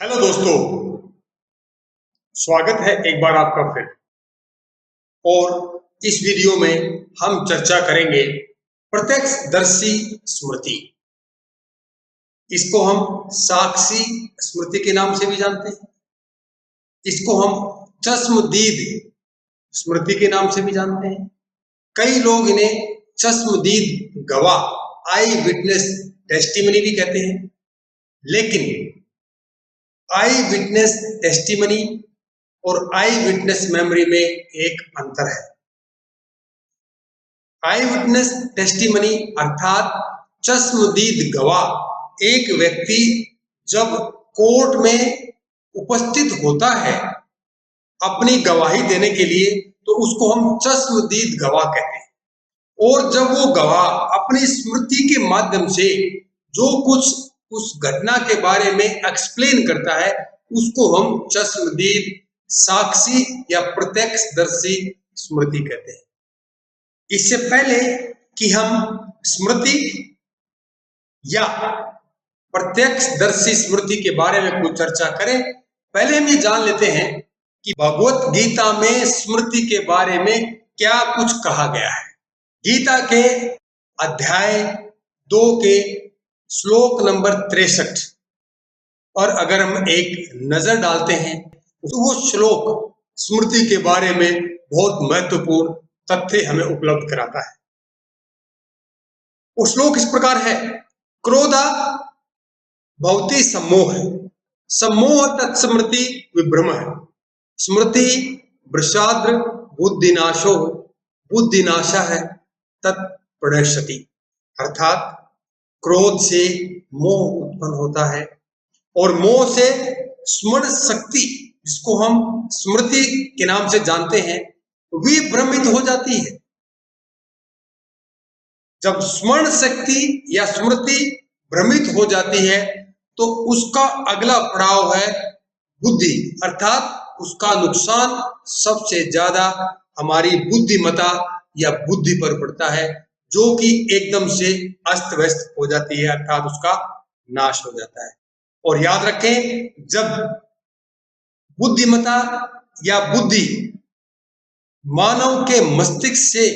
Hello दोस्तों, स्वागत है एक बार आपका फिर। और इस वीडियो में हम चर्चा करेंगे प्रत्यक्षदर्शी स्मृति। इसको हम साक्षी स्मृति के नाम से भी जानते हैं। इसको हम चश्मदीद स्मृति के नाम से भी जानते हैं। कई लोग इन्हें चश्मदीद गवाह आई विटनेस टेस्टिमनी भी कहते हैं। लेकिन आई विटनेस टेस्टिमनी और आई विटनेस मेमोरी में एक अंतर है। आई विटनेस टेस्टिमनी अर्थात चश्मदीद गवाह एक व्यक्ति जब कोर्ट में उपस्थित होता है अपनी गवाही देने के लिए, तो उसको हम चश्मदीद गवाह कहते हैं। और जब वो गवाह अपनी स्मृति के माध्यम से जो कुछ उस घटना के बारे में एक्सप्लेन करता है, उसको हम चश्मदीद साक्षी या प्रत्यक्षदर्शी स्मृति कहते हैं। इससे पहले कि हम स्मृति या प्रत्यक्षदर्शी स्मृति के बारे में कुछ चर्चा करें, पहले हम ये जान लेते हैं कि भगवत गीता में स्मृति के बारे में क्या कुछ कहा गया है। गीता के अध्याय 2 के श्लोक नंबर 63 और अगर हम एक नजर डालते हैं तो वो श्लोक स्मृति के बारे में बहुत महत्वपूर्ण तथ्य हमें उपलब्ध कराता है। वो श्लोक इस प्रकार है: क्रोधा भवति सम्मोह, सम्मोह तत्स्मृति विभ्रम, स्मृति वृषाद्र बुद्धिनाशो, बुद्धिनाशा है तत्प्रणश्यति। अर्थात क्रोध से मोह उत्पन्न होता है और मोह से स्मरण शक्ति, जिसको हम स्मृति के नाम से जानते हैं, विभ्रमित हो जाती है। जब स्मरण शक्ति या स्मृति भ्रमित हो जाती है तो उसका अगला पड़ाव है बुद्धि, अर्थात उसका नुकसान सबसे ज्यादा हमारी बुद्धिमत्ता या बुद्धि पर पड़ता है, जो कि एकदम से अस्त व्यस्त हो जाती है, अर्थात उसका नाश हो जाता है। और याद रखें, जब बुद्धिमत्ता या बुद्धि मानव के मस्तिष्क से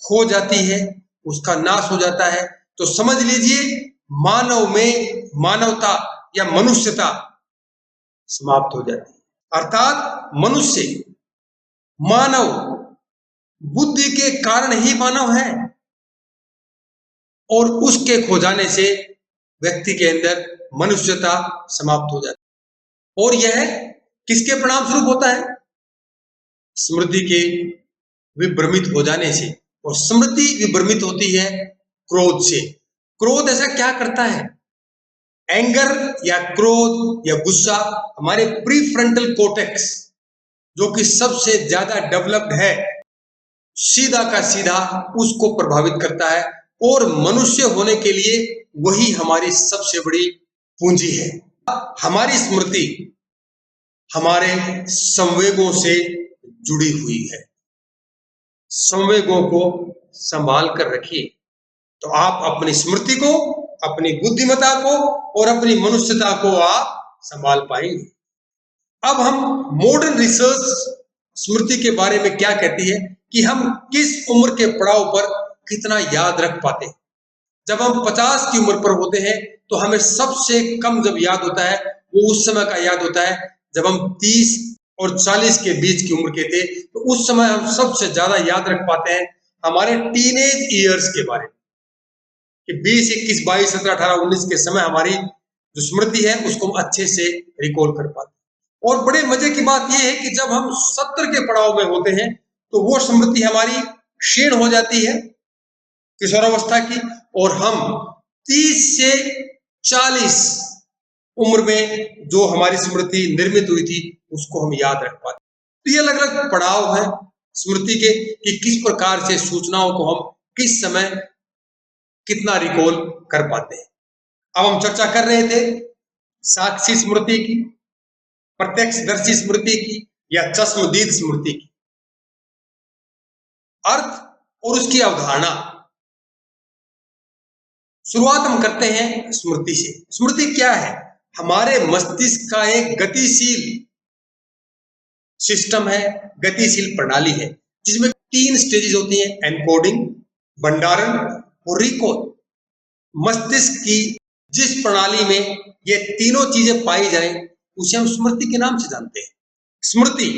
खो जाती है, उसका नाश हो जाता है, तो समझ लीजिए मानव में मानवता या मनुष्यता समाप्त हो जाती है। अर्थात मनुष्य मानव बुद्धि के कारण ही मानव है और उसके खो जाने से व्यक्ति के अंदर मनुष्यता समाप्त हो जाती है। और यह किसके परिणाम स्वरूप होता है? स्मृति के विभ्रमित हो जाने से। और स्मृति विभ्रमित होती है क्रोध से। क्रोध ऐसा क्या करता है? एंगर या क्रोध या गुस्सा हमारे प्रीफ्रंटल कोर्टेक्स, जो कि सबसे ज्यादा डेवलप्ड है, सीधा का सीधा उसको प्रभावित करता है। और मनुष्य होने के लिए वही हमारी सबसे बड़ी पूंजी है। हमारी स्मृति हमारे संवेगों से जुड़ी हुई है। संवेगों को संभाल कर रखिए, तो आप अपनी स्मृति को, अपनी बुद्धिमत्ता को और अपनी मनुष्यता को आप संभाल पाएंगे। अब हम मॉडर्न रिसर्च स्मृति के बारे में क्या कहती है कि हम किस उम्र के पड़ाव पर कितना याद रख पाते हैं। जब हम 50 की उम्र पर होते हैं तो हमें सबसे कम जब याद होता है वो उस समय का याद होता है जब हम 30 और 40 के बीच की उम्र के थे। तो उस समय हम सबसे ज्यादा याद रख पाते हैं हमारे टीनेज ईयर्स के बारे में, कि 20, 21, 22, 17, 18, 19 के समय हमारी जो स्मृति है उसको हम अच्छे से रिकॉल कर पाते हैं। और बड़े मजे की बात यह है कि जब हम 70 के पड़ाव में होते हैं तो वो स्मृति हमारी क्षीण हो जाती है किशोरावस्था की, और हम 30 से 40 उम्र में जो हमारी स्मृति निर्मित हुई थी उसको हम याद रख पाते। तो ये अलग अलग पड़ाव है स्मृति के कि किस प्रकार से सूचनाओं को हम किस समय कितना रिकॉल कर पाते हैं। अब हम चर्चा कर रहे थे साक्षी स्मृति की, प्रत्यक्षदर्शी स्मृति की या चश्मदीद स्मृति की। अर्थ और उसकी अवधारणा। शुरुआत हम करते हैं स्मृति से। स्मृति क्या है? हमारे मस्तिष्क का एक गतिशील सिस्टम है, गतिशील प्रणाली है, जिसमें 3 स्टेजेस होती हैं: एनकोडिंग, भंडारण और रिकॉल। मस्तिष्क की जिस प्रणाली में ये तीनों चीजें पाई जाएं, उसे हम स्मृति के नाम से जानते हैं। स्मृति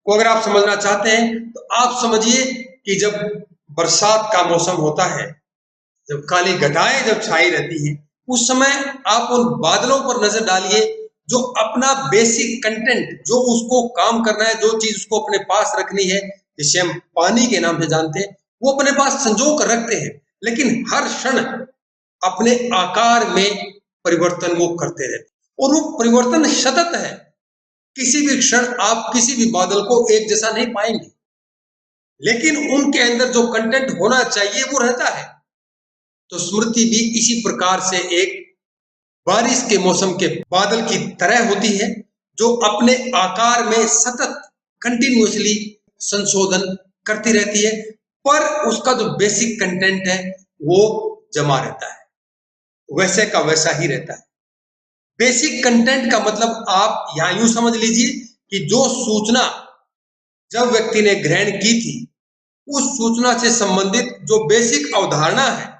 को अगर आप समझना चाहते हैं तो आप समझिए कि जब बरसात का मौसम होता है, जब काली घटाएं जब छाई रहती हैं, उस समय आप उन बादलों पर नजर डालिए, जो अपना बेसिक कंटेंट, जो उसको काम करना है, जो चीज उसको अपने पास रखनी है, जिसे हम पानी के नाम से जानते हैं, वो अपने पास संजो कर रखते हैं, लेकिन हर क्षण अपने आकार में परिवर्तन वो करते रहते हैं और वो परिवर्तन सतत है। किसी भी क्षण आप किसी भी बादल को एक जैसा नहीं पाएंगे, लेकिन उनके अंदर जो कंटेंट होना चाहिए वो रहता है। तो स्मृति भी इसी प्रकार से एक बारिश के मौसम के बादल की तरह होती है, जो अपने आकार में सतत कंटिन्यूअसली संशोधन करती रहती है, पर उसका जो बेसिक कंटेंट है वो जमा रहता है, वैसे का वैसा ही रहता है। बेसिक कंटेंट का मतलब आप यहां यूं समझ लीजिए कि जो सूचना जब व्यक्ति ने ग्रहण की थी, उस सूचना से संबंधित जो बेसिक अवधारणा है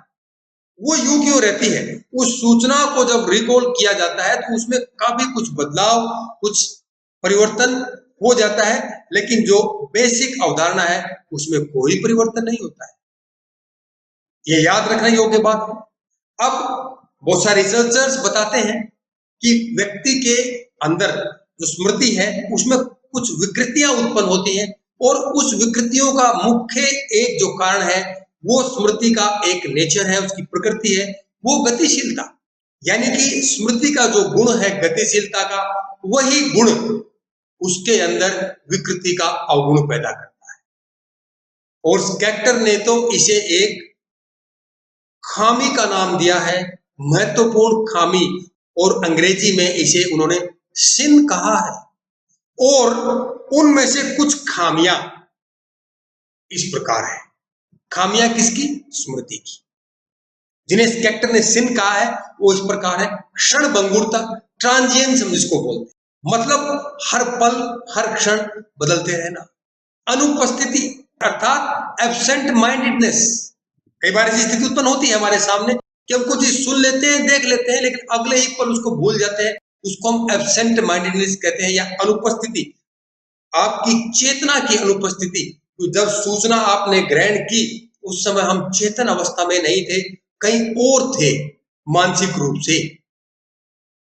वो यूं क्यों रहती है। उस सूचना को जब रिकॉल किया जाता है तो उसमें काफी कुछ बदलाव, कुछ परिवर्तन हो जाता है, लेकिन जो बेसिक अवधारणा है उसमें कोई परिवर्तन नहीं होता है। ये याद रखने योग्य बात है। अब बहुत सारे रिसर्चर्स बताते हैं कि व्यक्ति के अंदर जो स्मृति है उसमें कुछ विकृतियां उत्पन्न होती हैं, और उस विकृतियों का मुख्य एक जो कारण है वो स्मृति का एक नेचर है, उसकी प्रकृति है, वो गतिशीलता। यानी कि स्मृति का जो गुण है गतिशीलता का, वही गुण उसके अंदर विकृति का अवगुण पैदा करता है। और स्कैक्टर ने तो इसे एक खामी का नाम दिया है, महत्वपूर्ण खामी, और अंग्रेजी में इसे उन्होंने सिन कहा है। और उनमें से कुछ खामियां इस प्रकार है। खामियां किसकी? स्मृति की। जिन्हें स्कैक्टर ने सिन कहा है वो इस प्रकार है: क्षणभंगुरता, ट्रांजिएंस हम जिसको बोलते हैं, मतलब हर पल हर क्षण बदलते रहना। अनुपस्थिति अर्थात एब्सेंट माइंडेडनेस। कई बार ऐसी स्थिति उत्पन्न होती है हमारे सामने कि हम कुछ चीज सुन लेते हैं, देख लेते हैं, लेकिन अगले ही पल उसको भूल जाते हैं। उसको हम एब्सेंट माइंडेडनेस कहते हैं, या अनुपस्थिति, आपकी चेतना की अनुपस्थिति। तो जब सूचना आपने ग्रहण की उस समय हम चेतन अवस्था में नहीं थे, कहीं और थे मानसिक रूप से,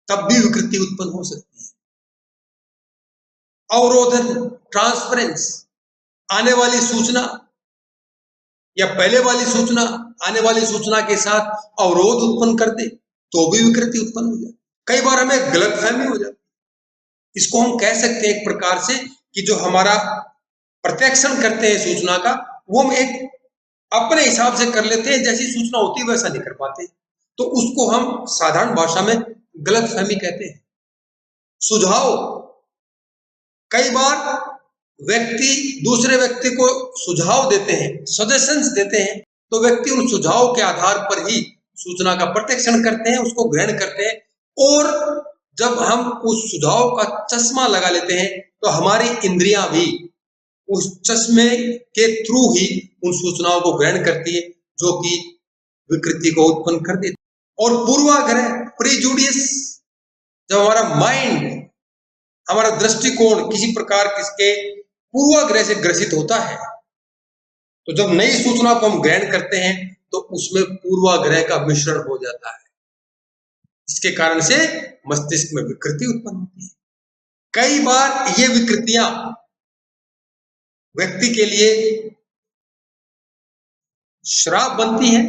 तब भी विकृति उत्पन्न हो सकती है। अवरोधन, ट्रांसफरेंस, आने वाली सूचना या पहले वाली सूचना आने वाली सूचना के साथ अवरोध उत्पन्न कर दे तो भी विकृति उत्पन्न हो जाए। कई बार हमें गलतफहमी हो जाती है। इसको हम कह सकते हैं एक प्रकार से कि जो हमारा प्रत्यक्षण करते हैं सूचना का, वो हम एक अपने हिसाब से कर लेते हैं, जैसी सूचना होती है वैसा नहीं कर पाते, तो उसको हम साधारण भाषा में गलतफहमी कहते हैं। सुझाव, कई बार व्यक्ति दूसरे व्यक्ति को सुझाव देते हैं, सजेशंस देते हैं, तो व्यक्ति उन सुझाव के आधार पर ही सूचना का प्रत्यक्षण करते हैं, उसको ग्रहण करते हैं। और जब हम उस सुझाव का चश्मा लगा लेते हैं तो हमारी इंद्रियां भी उस चश्मे के थ्रू ही उन सूचनाओं को ग्रहण करती है, जो कि विकृति को उत्पन्न कर देती है। और पूर्वाग्रह, प्रीजुडिस, जब हमारा माइंड, हमारा दृष्टिकोण किसी प्रकार किसके पूर्वाग्रह से ग्रसित होता है, तो जब नई सूचना को हम ग्रहण करते हैं तो उसमें पूर्वाग्रह का मिश्रण हो जाता है, इसके कारण से मस्तिष्क में विकृति उत्पन्न होती है। कई बार ये विकृतियां व्यक्ति के लिए श्राप बनती हैं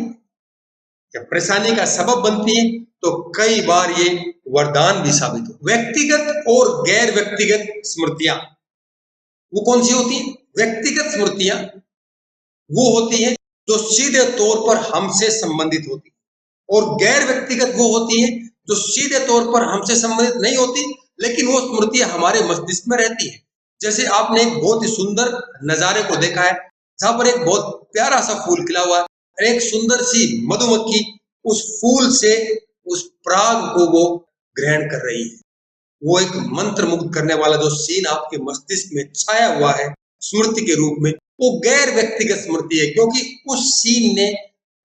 या परेशानी का सबब बनती है, तो कई बार ये वरदान भी साबित हो। व्यक्तिगत और गैर व्यक्तिगत स्मृतियां वो कौन सी होती है? व्यक्तिगत स्मृतियां वो होती है जो सीधे तौर पर हमसे संबंधित होती है, और गैर व्यक्तिगत वो होती है जो सीधे तौर पर हमसे संबंधित नहीं होती, लेकिन वो स्मृतियां हमारे मस्तिष्क में रहती है। जैसे आपने एक बहुत ही सुंदर नजारे को देखा है, जहां पर एक बहुत प्यारा सा फूल खिला हुआ है, एक सुंदर सी मधुमक्खी उस फूल से उस पराग को वो ग्रहण कर रही है। वो एक मंत्र मुग्ध करने वाला जो सीन आपके मस्तिष्क में छाया हुआ है स्मृति के रूप में, वो गैर व्यक्तिगत स्मृति है, क्योंकि उस सीन ने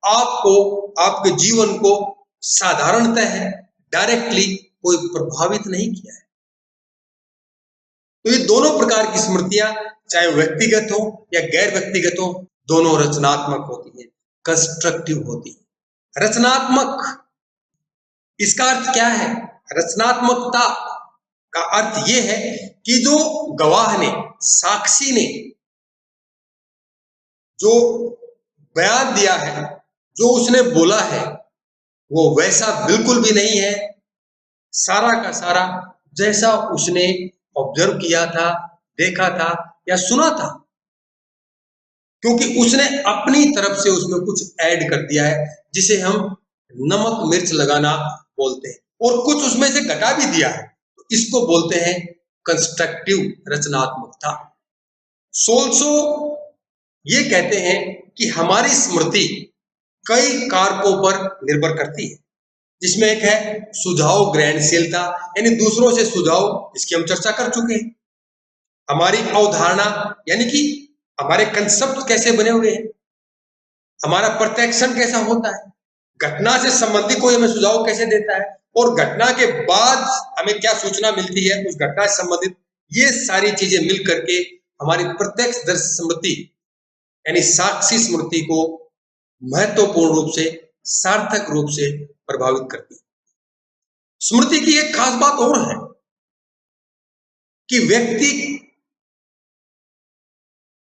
आपको, आपके जीवन को साधारणतः डायरेक्टली कोई प्रभावित नहीं किया है। तो ये दोनों प्रकार की स्मृतियां, चाहे व्यक्तिगत हो या गैर व्यक्तिगत हो, दोनों रचनात्मक होती है, कंस्ट्रक्टिव होती है। रचनात्मक, इसका अर्थ क्या है? रचनात्मकता का अर्थ यह है कि जो गवाह ने, साक्षी ने जो बयान दिया है, जो उसने बोला है, वो वैसा बिल्कुल भी नहीं है सारा का सारा जैसा उसने ऑब्जर्व किया था, देखा था या सुना था, क्योंकि उसने अपनी तरफ से उसमें कुछ ऐड कर दिया है, जिसे हम नमक मिर्च लगाना बोलते हैं, और कुछ उसमें से घटा भी दिया है। तो इसको बोलते हैं कंस्ट्रक्टिव रचनात्मकता। सोल्सो ये कहते हैं कि हमारी स्मृति कई कारकों पर निर्भर करती है, जिसमें एक है सुझाव ग्रहणशीलता, यानी दूसरों से सुझाव, इसकी हम चर्चा कर चुके हैं। हमारी अवधारणा, यानी कि हमारे कंसेप्ट कैसे बने हुए हैं, हमारा प्रत्यक्षण कैसा होता है, घटना से संबंधित कोई हमें सुझाव कैसे देता है, और घटना के बाद हमें क्या सूचना मिलती है उस घटना से संबंधित, ये सारी चीजें मिल करके हमारी प्रत्यक्षदर्शी स्मृति यानी साक्षी स्मृति को महत्वपूर्ण रूप से, सार्थक रूप से प्रभावित करती है। स्मृति की एक खास बात और है कि व्यक्ति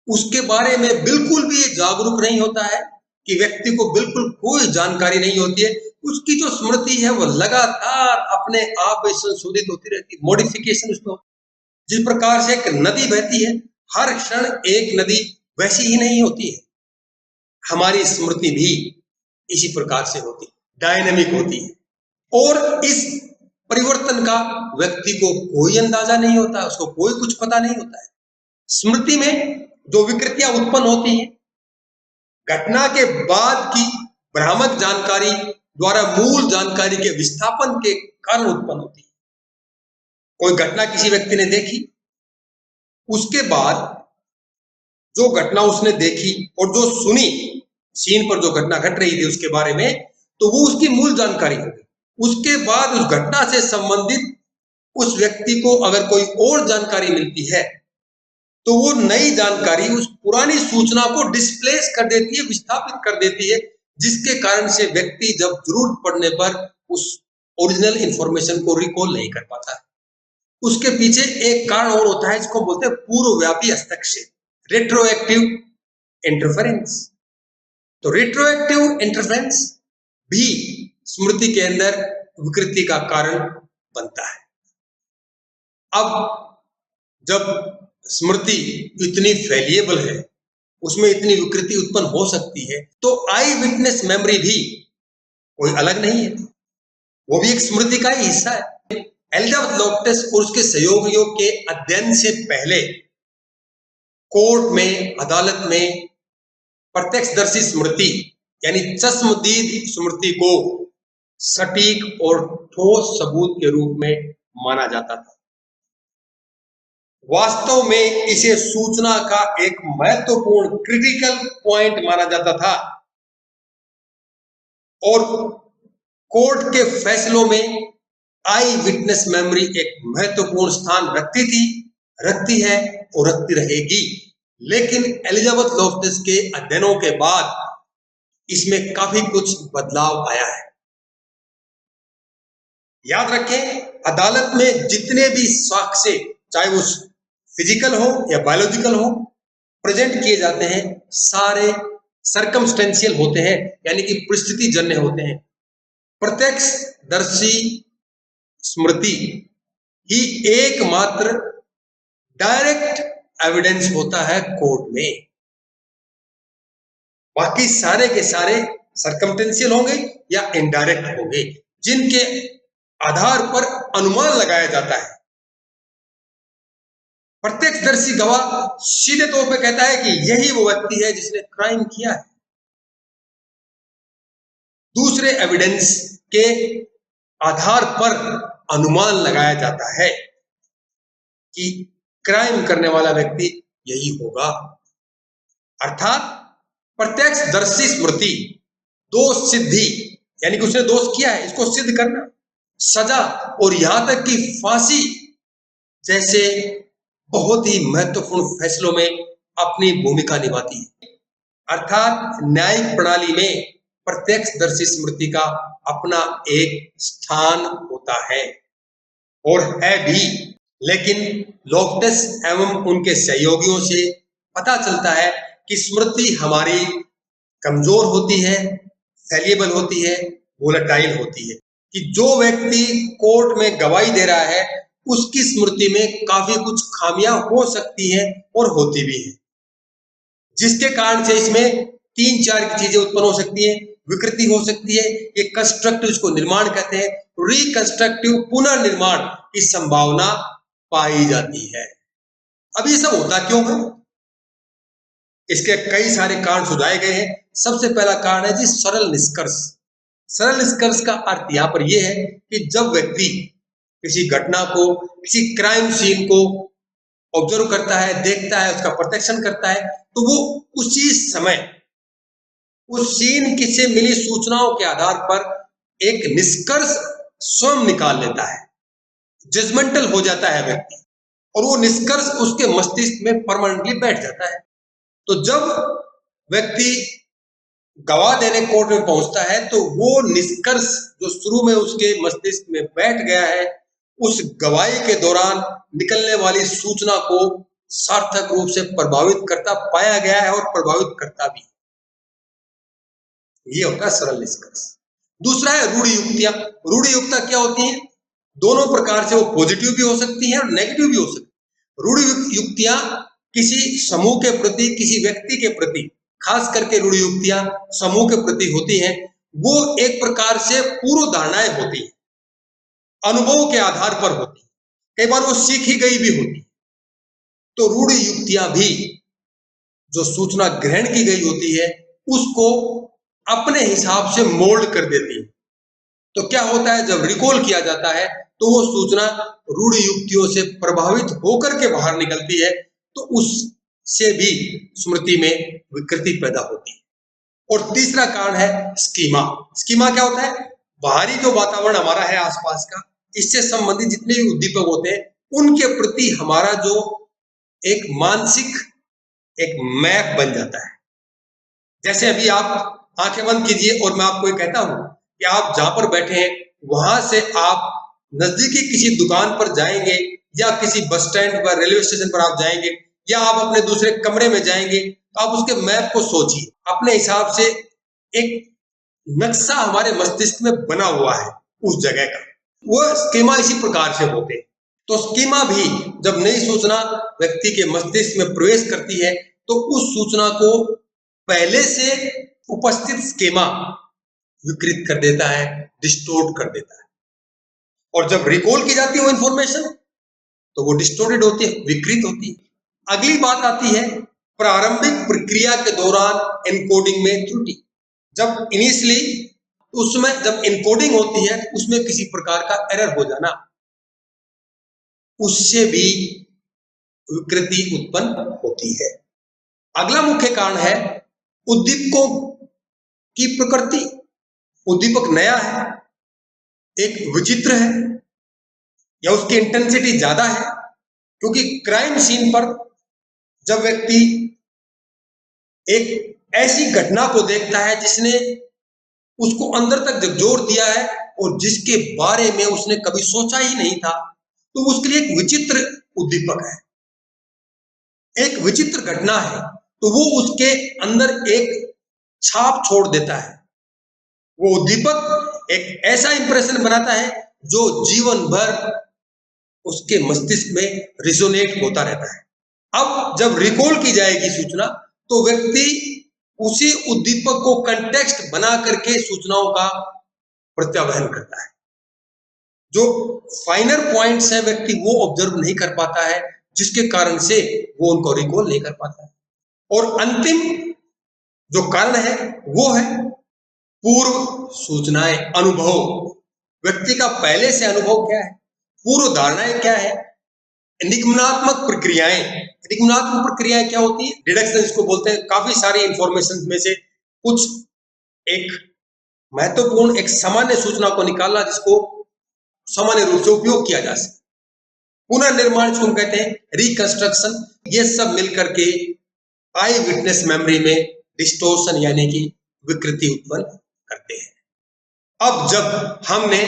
उसके बारे में बिल्कुल भी जागरूक नहीं होता है, कि व्यक्ति को बिल्कुल कोई जानकारी नहीं होती है, उसकी जो स्मृति है वो लगातार अपने आप में संशोधित होती रहती है, मॉडिफिकेशन उसमें। जिस प्रकार से एक नदी बहती है, हर क्षण एक नदी वैसी ही नहीं होती है, हमारी स्मृति भी इसी प्रकार से होती है, डायनेमिक होती है, और इस परिवर्तन का व्यक्ति को कोई अंदाजा नहीं होता, उसको कोई कुछ पता नहीं होता है। स्मृति में जो विकृतियां उत्पन्न होती हैं, घटना के बाद की भ्रामक जानकारी द्वारा मूल जानकारी के विस्थापन के कारण उत्पन्न होती है। कोई घटना किसी व्यक्ति ने देखी, उसके बाद जो घटना उसने देखी और जो सुनी, सीन पर जो घटना घट रही थी उसके बारे में, तो वो उसकी मूल जानकारी हो गई। उसके बाद उस घटना से संबंधित उस व्यक्ति को अगर कोई और जानकारी मिलती है, तो वो नई जानकारी उस पुरानी सूचना को डिस्प्लेस कर देती है, विस्थापित कर देती है, जिसके कारण से व्यक्ति जब जरूरत पड़ने पर उस ओरिजिनल इंफॉर्मेशन को रिकॉल नहीं कर पाता है। उसके पीछे एक कारण और होता है, जिसको बोलते हैं पूर्वव्यापी हस्तक्षेप, रेट्रोएक्टिव इंटरफेरेंस। तो रेट्रोएक्टिव इंटरफेरेंस भी स्मृति के अंदर विकृति का कारण बनता है। अब जब स्मृति इतनी फैलिएबल है, उसमें इतनी विकृति उत्पन्न हो सकती है, तो आई विटनेस मेमोरी भी कोई अलग नहीं है, वो भी एक स्मृति का ही हिस्सा है। एलिजाबेथ लोफ्टस और उसके सहयोगियों के अध्ययन से पहले कोर्ट में, अदालत में प्रत्यक्षदर्शी स्मृति यानी चश्मदीद स्मृति को सटीक और ठोस सबूत के रूप में माना जाता था। वास्तव में इसे सूचना का एक महत्वपूर्ण क्रिटिकल पॉइंट माना जाता था, और कोर्ट के फैसलों में आई विटनेस मेमोरी एक महत्वपूर्ण स्थान रखती थी, रखती है और रखती रहेगी। लेकिन एलिजाबेथ लोफ्टस के अध्ययनों के बाद इसमें काफी कुछ बदलाव आया है। याद रखें, अदालत में जितने भी साक्ष्य, चाहे वो फिजिकल हो या बायोलॉजिकल हो, प्रेजेंट किए जाते हैं, सारे सर्कमस्टेंशियल होते हैं, यानी कि परिस्थिति जन्य होते हैं। प्रत्यक्षदर्शी स्मृति ही एकमात्र डायरेक्ट एविडेंस होता है कोर्ट में। बाकी सारे के सारे सर्कमस्टेंशियल होंगे या इनडायरेक्ट होंगे, जिनके आधार पर अनुमान लगाया जाता है। प्रत्यक्षदर्शी गवाह सीधे तौर पे कहता है कि यही वो व्यक्ति है जिसने क्राइम किया है। दूसरे एविडेंस के आधार पर अनुमान लगाया जाता है कि क्राइम करने वाला व्यक्ति यही होगा। अर्थात प्रत्यक्षदर्शी स्मृति, दोष सिद्धि, यानी कि उसने दोष किया है, इसको सिद्ध करना, सजा और यहां तक कि फांसी जैसे बहुत ही महत्वपूर्ण फैसलों में अपनी भूमिका निभाती है। अर्थात न्यायिक प्रणाली में प्रत्यक्षदर्शी स्मृति का अपना एक स्थान होता है और है भी। लेकिन लोकटस एवं उनके सहयोगियों से पता चलता है कि स्मृति हमारी कमजोर होती है, फैलिएबल होती है, वोलेटाइल होती है, कि जो व्यक्ति कोर्ट में गवाही दे रहा है उसकी स्मृति में काफी कुछ खामियां हो सकती हैं और होती भी है, जिसके कारण से इसमें 3-4 की चीजें उत्पन्न हो सकती है। विकृति हो सकती है, ये कंस्ट्रक्टिव, इसको निर्माण कहते हैं, रिकंस्ट्रक्टिव पुनर्निर्माण की संभावना पाई जाती है। अब ये सब होता क्यों है? इसके कई सारे कारण सुझाए गए हैं। सबसे पहला कारण है जी सरल निष्कर्ष। सरल निष्कर्ष का अर्थ यहाँ पर यह है कि जब व्यक्ति किसी घटना को, किसी क्राइम सीन को ऑब्जर्व करता है, देखता है, उसका प्रोटेक्शन करता है, तो वो उसी समय उस सीन की से मिली सूचनाओं के आधार पर एक निष्कर्ष स्वयं निकाल लेता है, जजमेंटल हो जाता है व्यक्ति, और वो निष्कर्ष उसके मस्तिष्क में परमानेंटली बैठ जाता है। तो जब व्यक्ति गवाह देने कोर्ट में पहुंचता है तो वो निष्कर्ष जो शुरू में उसके मस्तिष्क में बैठ गया है, उस गवाही के दौरान निकलने वाली सूचना को सार्थक रूप से प्रभावित करता पाया गया है और प्रभावित करता भी। ये होता है सरल निष्कर्ष। दूसरा है रूढ़ि युक्तियां। रूढ़ि युक्तियां क्या होती हैं? दोनों प्रकार से, वो पॉजिटिव भी हो सकती हैं और नेगेटिव भी हो सकती है। रूढ़ि युक्तियां किसी समूह के प्रति, किसी व्यक्ति के प्रति, खास करके रूढ़ि युक्तियां समूह के प्रति होती हैं, वो एक प्रकार से पूर्व धारणाएं होती हैं, अनुभव के आधार पर होती है, कई बार वो सीखी गई भी होती है। तो रूढ़ि युक्तियां भी जो सूचना ग्रहण की गई होती है उसको अपने हिसाब से मोल्ड कर देती है। तो क्या होता है, जब रिकॉल किया जाता है तो वो सूचना रूढ़ि युक्तियों से प्रभावित होकर के बाहर निकलती है, तो उससे भी स्मृति में विकृति पैदा होती है। और तीसरा कारण है स्कीमा। स्कीमा क्या होता है? बाहरी जो वातावरण हमारा है आसपास का, इससे संबंधित जितने भी उद्दीपक होते हैं उनके प्रति हमारा जो एक मानसिक एक मैप बन जाता है। जैसे अभी आप आंखें बंद कीजिए और मैं आपको ये कहता हूं कि आप जहां पर बैठे हैं वहां से आप नजदीकी किसी दुकान पर जाएंगे या किसी बस स्टैंड पर, रेलवे स्टेशन पर आप जाएंगे या आप अपने दूसरे कमरे में जाएंगे, तो आप उसके मैप को सोचिए। अपने हिसाब से एक नक्शा हमारे मस्तिष्क में बना हुआ है उस जगह का, वो स्कीमा इसी प्रकार से होते हैं। तो स्कीमा भी जब नई सूचना व्यक्ति के मस्तिष्क में प्रवेश करती है तो उस सूचना को पहले से उपस्थित स्कीमा विकृत कर देता है, डिस्टोर्ट कर देता है। और जब रिकॉल की जाती है वो इंफॉर्मेशन तो वो डिस्टोर्टेड होती है, विकृत होती है। अगली बात आती है प्रारंभिक प्रक्रिया के दौरान एनकोडिंग में त्रुटि। जब इनिशियली उसमें जब एनकोडिंग होती है उसमें किसी प्रकार का एरर हो जाना, उससे भी विकृति उत्पन्न होती है। अगला मुख्य कारण है उद्दीपकों की प्रकृति। उद्दीपक नया है, एक विचित्र है, या उसकी इंटेंसिटी ज्यादा है, क्योंकि क्राइम सीन पर जब व्यक्ति एक ऐसी घटना को देखता है जिसने उसको अंदर तक झकझोर दिया है और जिसके बारे में उसने कभी सोचा ही नहीं था, तो उसके लिए एक विचित्र उद्दीपक है, एक विचित्र घटना है, तो वो उसके अंदर एक छाप छोड़ देता है। वो उद्दीपक एक ऐसा इंप्रेशन बनाता है जो जीवन भर उसके मस्तिष्क में रिजोनेट होता रहता है। अब जब रिकॉल की जाएगी सूचना तो व्यक्ति उसी उद्दीपक को कंटेक्स्ट बना करके सूचनाओं का प्रत्यावहन करता है। जो फाइनर पॉइंट्स है व्यक्ति वो ऑब्जर्व नहीं कर पाता है, जिसके कारण से वो उनको रिकॉल नहीं कर पाता है। और अंतिम जो कारण है वो है पूर्व सूचनाएं, अनुभव। व्यक्ति का पहले से अनुभव क्या है, पूर्व धारणाएं क्या है, निगमनात्मक प्रक्रियाएं। निगमनात्मक प्रक्रियाएं क्या होती है? डिडक्शन इसको बोलते हैं। काफी सारी इंफॉर्मेशन में से कुछ एक महत्वपूर्ण एक सामान्य सूचना को निकालना जिसको सामान्य रूप से उपयोग किया जा सके। पुनर्निर्माण जिसको हम कहते हैं, रिकंस्ट्रक्शन। ये सब मिलकर के आई विटनेस मेमोरी में डिस्टोर्शन यानी कि विकृति उत्पन्न करते हैं। अब जब हमने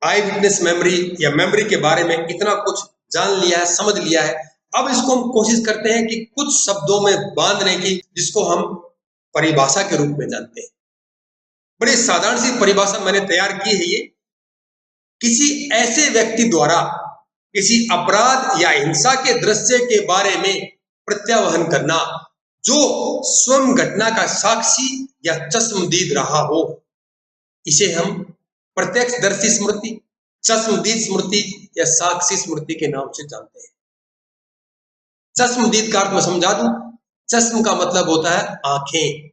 आई विटनेस मेमोरी या मेमोरी के बारे में इतना कुछ जान लिया है, समझ लिया है, अब इसको हम कोशिश करते हैं कि कुछ शब्दों में बांधने की, जिसको हम परिभाषा के रूप में जानते हैं। बड़ी साधारण सी परिभाषा मैंने तैयार की है। ये किसी ऐसे व्यक्ति द्वारा किसी अपराध या हिंसा के दृश्य के बारे में प्रत्यावहन करना जो स्वयं घटना का साक्षी या चश्मदीद रहा हो, इसे हम प्रत्यक्षदर्शी स्मृति, चश्मदीद स्मृति या साक्षी स्मृति के नाम से जानते हैं। चश्मदीद का अर्थ मैं समझा दूं। चश्म का मतलब होता है आंखें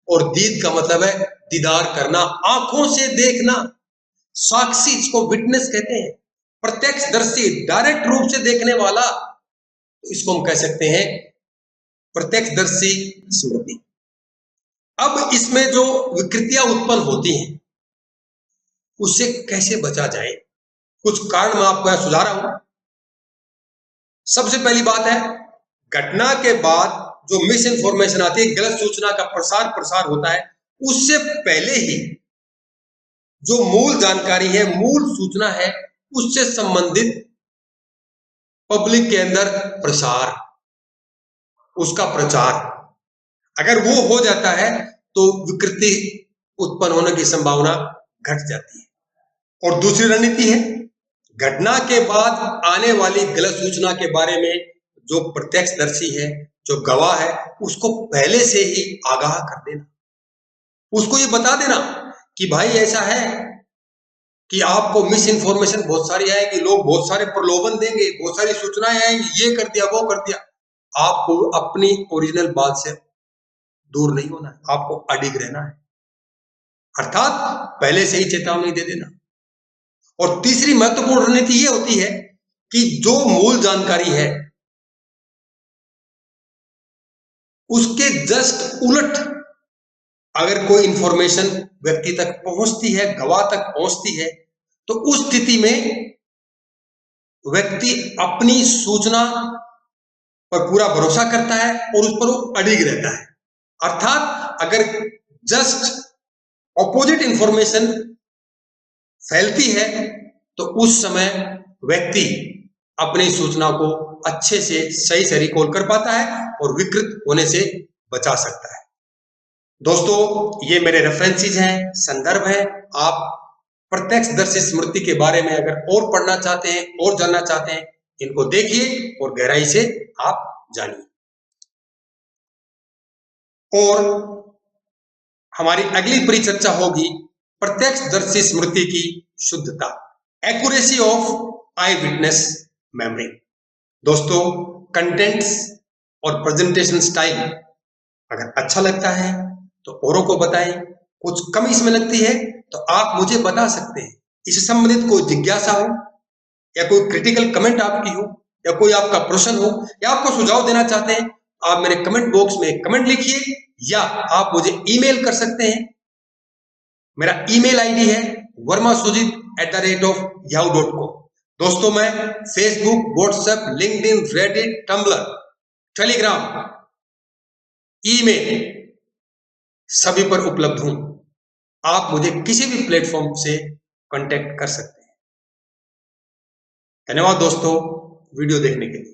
और दीद का मतलब है दीदार करना, आंखों से देखना। साक्षी इसको विटनेस कहते हैं, प्रत्यक्षदर्शी, डायरेक्ट रूप से देखने वाला, तो इसको हम कह सकते हैं प्रत्यक्षदर्शी स्मृति। अब इसमें जो विकृतियां उत्पन्न होती हैं उससे कैसे बचा जाए, कुछ कारण मैं आपको यहां सुझा रहा हूं। सबसे पहली बात है, घटना के बाद जो मिस इन्फॉर्मेशन आती है, गलत सूचना का प्रसार होता है, उससे पहले ही जो मूल जानकारी है, मूल सूचना है, उससे संबंधित पब्लिक के अंदर प्रसार, उसका प्रचार अगर वो हो जाता है तो विकृति उत्पन्न होने की संभावना घट जाती है। और दूसरी रणनीति है, घटना के बाद आने वाली गलत सूचना के बारे में जो प्रत्यक्षदर्शी है, जो गवाह है, उसको पहले से ही आगाह कर देना, उसको ये बता देना कि भाई ऐसा है कि आपको मिस इन्फॉर्मेशन बहुत सारी आएगी, लोग बहुत सारे प्रलोभन देंगे, बहुत सारी सूचनाएं आएंगी, ये कर दिया, वो कर दिया। आपको अपनी ओरिजिनल बात से दूर नहीं होना है, आपको अडिग रहना है, अर्थात पहले से ही चेतावनी दे देना। और तीसरी महत्वपूर्ण रणनीति ये होती है कि जो मूल जानकारी है उसके जस्ट उलट अगर कोई इंफॉर्मेशन व्यक्ति तक पहुंचती है, गवाह तक पहुंचती है, तो उस स्थिति में व्यक्ति अपनी सूचना पर पूरा भरोसा करता है और उस पर वो अडिग रहता है। अर्थात अगर जस्ट ऑपोजिट इंफॉर्मेशन फैलती है तो उस समय व्यक्ति अपनी सूचना को अच्छे से सही से रिकॉल कर पाता है और विकृत होने से बचा सकता है। दोस्तों, ये मेरे रेफरेंसेस हैं, संदर्भ हैं। आप प्रत्यक्षदर्शी स्मृति के बारे में अगर और पढ़ना चाहते हैं और जानना चाहते हैं, इनको देखिए और गहराई से आप जानिए। और हमारी अगली परिचर्चा होगी प्रत्यक्षदर्शी स्मृति की शुद्धता, accuracy of I witness memory. दोस्तों, कंटेंट्स और प्रेजेंटेशन स्टाइल अगर अच्छा लगता है तो औरों को बताएं। कुछ कमी इसमें लगती है तो आप मुझे बता सकते हैं। इससे संबंधित कोई जिज्ञासा हो या कोई क्रिटिकल कमेंट आपकी हो या कोई आपका प्रश्न हो या आपको सुझाव देना चाहते हैं, आप मेरे कमेंट बॉक्स में कमेंट लिखिए या आप मुझे ईमेल कर सकते हैं। मेरा ईमेल आईडी है vermasujit@yahoo.com। दोस्तों, मैं Facebook, WhatsApp, LinkedIn, Reddit, Tumblr, Telegram, email सभी पर उपलब्ध हूं। आप मुझे किसी भी प्लेटफॉर्म से कांटेक्ट कर सकते हैं। धन्यवाद दोस्तों वीडियो देखने के लिए।